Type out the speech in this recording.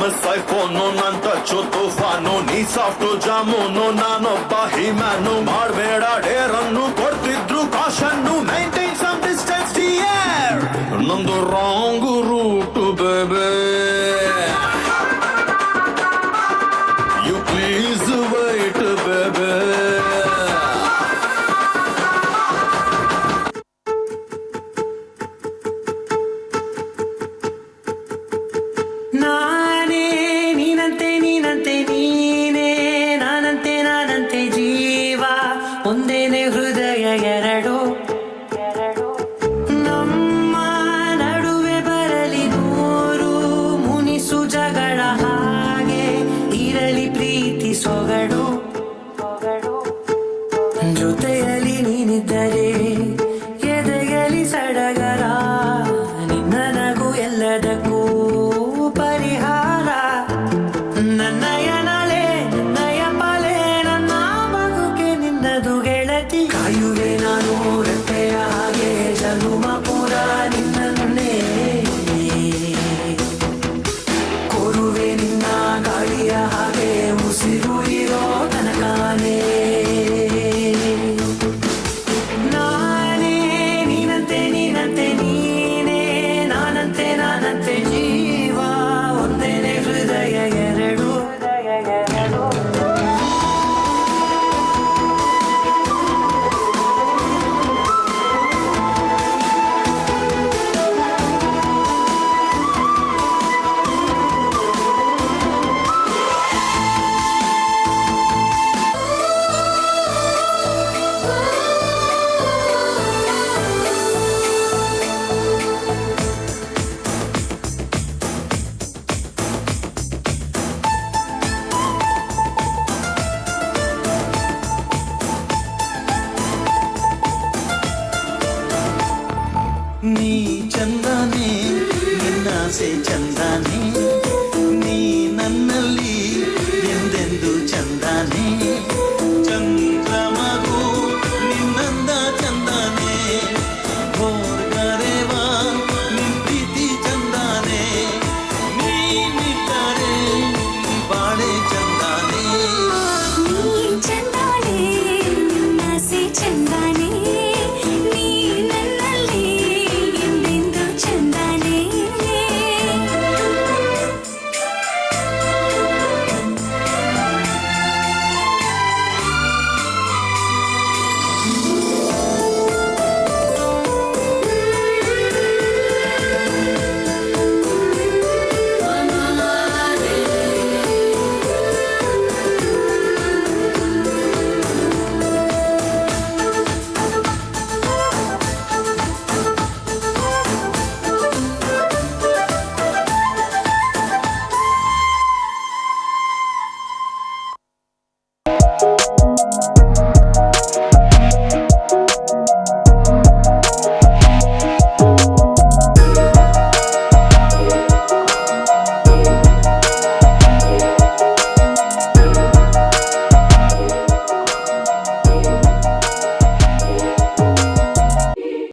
miss iPhone ನನ್ touch ತುಫಾನು ನೀ ಸಾಫ್ಟು ಜಾಮೂನು ನಾನೊಬ್ಬ ಹಿಮ್ಯಾನು ಮಾಡಬೇಡ ಡೇರನ್ನು ಕೊಡ್ತಿದ್ರು ಕಾಶನ್ನು ಮೈಂಟೈನ್ ಸಮ್ ಡಿಸ್ಟೆನ್ಸ್ ಡಿಯರ್ ನಂದು wrong route baby you please wait baby ನಾನೇ ನೀನಂತೆ ನೀನಂತೆ ನೀನೇ ನಾನಂತೆ ನಾನಂತೆ ಜೀವ ಒಂದೇನೆ ಹೃದಯ ಎರಡು ನಮ್ಮ ನಡುವೆ ಬರಲಿ ನೂರು ಮುನಿಸು ಜಗಳ ಹಾಗೆ ಇರಲಿ ಪ್ರೀತಿ ಸೊಗಡು ಜೊತೆಯಲ್ಲಿ ನೀನಿದ್ದರೆ ಎದೆಯಲಿ ಸಡಗರ ನಿನ್ನ ನಗು ಎಲ್ಲದಕ್ಕೂ ಪರಿಹಾರ ನನ್ನಯ ನಳೆ ನನ್ನಯ ಬಲೆ ನನ್ನ ಬದುಕೆ ನಿನ್ನದು ಗೆಳತಿ ಕಾಯುವೆ ನಾನು ರೆಪ್ಪೆಯ ಹಾಗೆ ಜನುಮ ಪುರ ನಿನ್ನನ್ನೇ ಕೋರುವೆ ನಿನ್ನ ಗಾಳಿಯ ಹಾಗೆ ಉಸಿರು ಇರೋ ತನಕಾನೇ ನಾನೇ ನೀನಂತೆ ನೀನಂತೆ ನೀನೇ ನಾನಂತೆ ನಾನಂತೆ ಜೀವ ಒಂದೇನೆ ಹೃದಯ ಎರಡು ನೀ ಚಂದಾನೆ ನಿನ್ನಾಸೆ ಚಂದಾನೆ